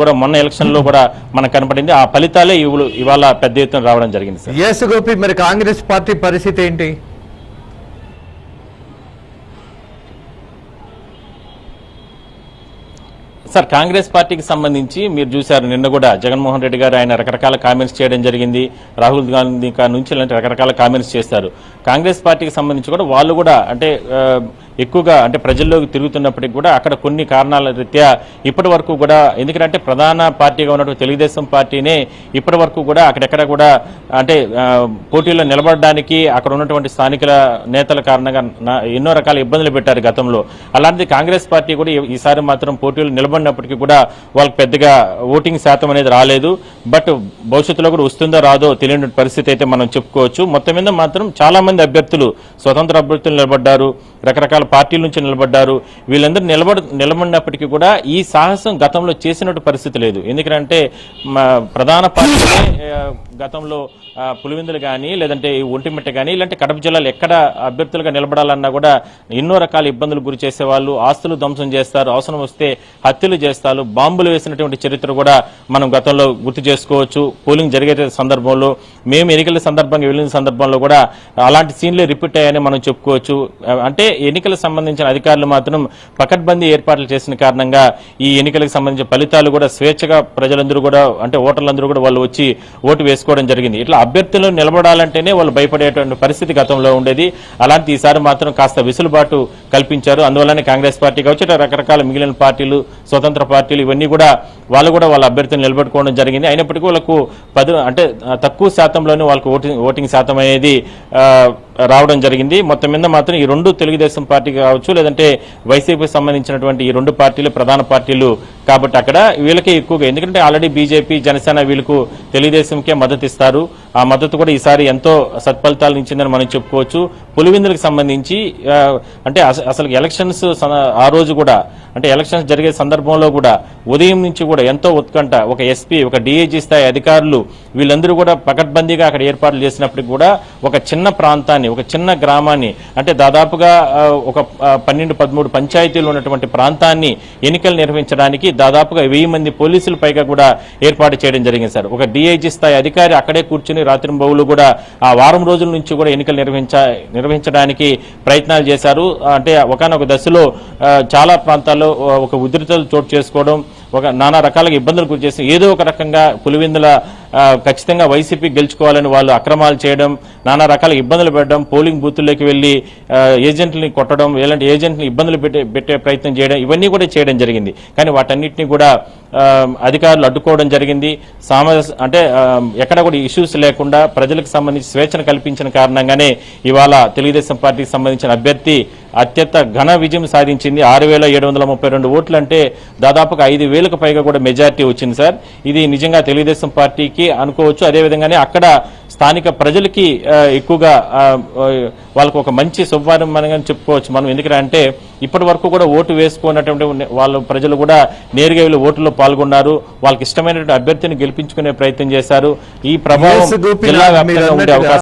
కూడా మొన్న ఎలక్షన్ లో కూడా మనకు కనపడింది. ఆ ఫలితాలే ఇవాళ పెద్ద ఎత్తున రావడం జరిగింది సార్. ఎస్ గోపి, మరి కాంగ్రెస్ పార్టీ పరిస్థితి ఏంటి? సార్, కాంగ్రెస్ పార్టీకి సంబంధించి మీరు చూశారు, నిన్న కూడా జగన్మోహన్ రెడ్డి గారు ఆయన రకరకాల కామెంట్స్ చేయడం జరిగింది. రాహుల్ గాంధీ నుంచి ఇలాంటి రకరకాల కామెంట్స్ చేస్తారు. కాంగ్రెస్ పార్టీకి సంబంధించి కూడా వాళ్ళు కూడా అంటే ఎక్కువగా అంటే ప్రజల్లోకి తిరుగుతున్నప్పటికీ కూడా అక్కడ కొన్ని కారణాల రీత్యా ఇప్పటి వరకు కూడా, ఎందుకంటే ప్రధాన పార్టీగా ఉన్నటువంటి తెలుగుదేశం పార్టీనే ఇప్పటి వరకు కూడా అక్కడెక్కడ కూడా అంటే పోటీలో నిలబడడానికి అక్కడ ఉన్నటువంటి స్థానికుల నేతల కారణంగా ఎన్నో రకాల ఇబ్బందులు పెట్టారు గతంలో. అలాంటిది కాంగ్రెస్ పార్టీ కూడా ఈసారి మాత్రం పోటీలో నిలబడినప్పటికీ కూడా వాళ్ళకి పెద్దగా ఓటింగ్ శాతం అనేది రాలేదు. బట్ భవిష్యత్తులో కూడా వస్తుందో రాదో తెలియని పరిస్థితి అయితే మనం చెప్పుకోవచ్చు. మొత్తం మీద మాత్రం చాలా మంది అభ్యర్థులు, స్వతంత్ర అభ్యర్థులు నిలబడ్డారు, రకరకాల పార్టీల నుంచి నిలబడ్డారు. వీళ్ళందరూ నిలబడినప్పటికీ కూడా ఈ సాహసం గతంలో చేసినట్టు పరిస్థితి లేదు. ఎందుకంటే ప్రధాన పార్టీలే గతంలో పులివెందులు కానీ లేదంటే ఒంటిమిట్ట కానీ ఇలాంటి కడప జిల్లాలో ఎక్కడ అభ్యర్థులుగా నిలబడాలన్నా కూడా ఎన్నో రకాల ఇబ్బందులు గురి చేసేవాళ్ళు. ఆస్తులు ధ్వంసం చేస్తారు, అవసరం వస్తే హత్యలు చేస్తారు, బాంబులు వేసినటువంటి చరిత్ర కూడా మనం గతంలో గుర్తు చేసుకోవచ్చు. పోలింగ్ జరిగే సందర్భంలో, మేము ఎన్నికల సందర్భంగా వెళ్ళిన సందర్భంలో కూడా అలాంటి సీన్లే రిపీట్ అయ్యాయని మనం చెప్పుకోవచ్చు. అంటే ఎన్నికలకు సంబంధించిన అధికారులు మాత్రం పకడ్బందీ ఏర్పాట్లు చేసిన కారణంగా ఈ ఎన్నికలకు సంబంధించిన ఫలితాలు కూడా స్వేచ్ఛగా ప్రజలందరూ కూడా అంటే ఓటర్లందరూ కూడా వాళ్ళు వచ్చి ఓటు వేసుకోవడం జరిగింది. ఇట్లా అభ్యర్థులు నిలబడాలంటేనే వాళ్ళు భయపడేటువంటి పరిస్థితి గతంలో ఉండేది. అలాంటి ఈసారి మాత్రం కాస్త వెసులుబాటు కల్పించారు. అందువల్లనే కాంగ్రెస్ పార్టీ కావచ్చు, రకరకాల మిగిలిన పార్టీలు, స్వతంత్ర పార్టీలు ఇవన్నీ కూడా వాళ్ళ అభ్యర్థులు నిలబెట్టుకోవడం జరిగింది. అయినప్పటికీ వాళ్ళకు అంటే తక్కువ శాతంలోనే వాళ్ళకు ఓటింగ్ శాతం అనేది రావడం జరిగింది. మొత్తం మీద మాత్రం ఈ రెండు తెలుగుదేశం పార్టీ కావచ్చు లేదంటే వైసీపీకి సంబంధించినటువంటి ఈ రెండు పార్టీలు ప్రధాన పార్టీలు కాబట్టి అక్కడ వీళ్ళకే ఎక్కువగా, ఎందుకంటే ఆల్రెడీ బీజేపీ, జనసేన వీళ్ళకు తెలుగుదేశంకే మద్దతు ఇస్తారు. ఆ మద్దతు కూడా ఈసారి ఎంతో సత్ఫలితాలు ఇచ్చిందని మనం చెప్పుకోవచ్చు. పులివెందులకు సంబంధించి అంటే అసలు ఎలక్షన్స్ ఆ రోజు కూడా అంటే ఎలక్షన్స్ జరిగే సందర్భంలో కూడా ఉదయం నుంచి కూడా ఎంతో ఉత్కంఠ, ఒక ఎస్పీ, ఒక డిఐజీ స్థాయి అధికారులు వీళ్ళందరూ కూడా పకడ్బందీగా అక్కడ ఏర్పాట్లు చేసినప్పటికీ కూడా ఒక చిన్న ప్రాంతాన్ని, ఒక చిన్న గ్రామాన్ని, అంటే దాదాపుగా ఒక 12-13 పంచాయతీలు ఉన్నటువంటి ప్రాంతాన్ని ఎన్నికలు నిర్వహించడానికి దాదాపుగా 1000 మంది పోలీసులు పైగా కూడా ఏర్పాటు చేయడం జరిగింది సార్. ఒక డిఐజీ స్థాయి అధికారి అక్కడే కూర్చుని రాత్రింబవళ్లు కూడా ఆ వారం రోజుల నుంచి కూడా ఎన్నికలు నిర్వహించడానికి ప్రయత్నాలు చేశారు. అంటే ఒకనొక దశలో చాలా ప్రాంతాల్లో ఒక ఉద్రిక్తతలు చోటు చేసుకోవడం, ఒక నానా రకాలుగా ఇబ్బందులు గురి చేసి ఏదో ఒక రకంగా పులివెందుల ఖచ్చితంగా వైసీపీ గెలుచుకోవాలని వాళ్ళు అక్రమాలు చేయడం, నానా రకాల ఇబ్బందులు పెట్టడం, పోలింగ్ బూతుల్లోకి వెళ్లి ఏజెంట్లని కొట్టడం, ఇలాంటి ఏజెంట్ని ఇబ్బందులు పెట్టే ప్రయత్నం చేయడం, ఇవన్నీ కూడా చేయడం జరిగింది. కానీ వాటన్నిటిని కూడా అధికారులు అడ్డుకోవడం జరిగింది. అంటే ఎక్కడ కూడా ఇష్యూస్ లేకుండా ప్రజలకు సంబంధించి స్వేచ్ఛను కల్పించిన కారణంగానే ఇవాళ తెలుగుదేశం పార్టీకి సంబంధించిన అభ్యర్థి అత్యంత ఘన విజయం సాధించింది. 6732 ఓట్లు అంటే దాదాపుగా 5000కు పైగా కూడా మెజార్టీ వచ్చింది సార్. ఇది నిజంగా తెలుగుదేశం పార్టీకి అనుకోవచ్చు. అదేవిధంగానే అక్కడ స్థానిక ప్రజలకి ఎక్కువగా వాళ్ళకు ఒక మంచి శుభవారం అని చెప్పుకోవచ్చు మనం. ఎందుకంటే ఇప్పటి వరకు కూడా ఓటు వేసుకున్నటువంటి వాళ్ళ ప్రజలు కూడా నేరుగా వీళ్ళు ఓటులో పాల్గొన్నారు. వాళ్ళకి ఇష్టమైనటువంటి అభ్యర్థిని గెలిపించుకునే ప్రయత్నం చేశారు. ఈ ప్రభావం జిల్లా వ్యాప్తంగా ఉండే అవకాశం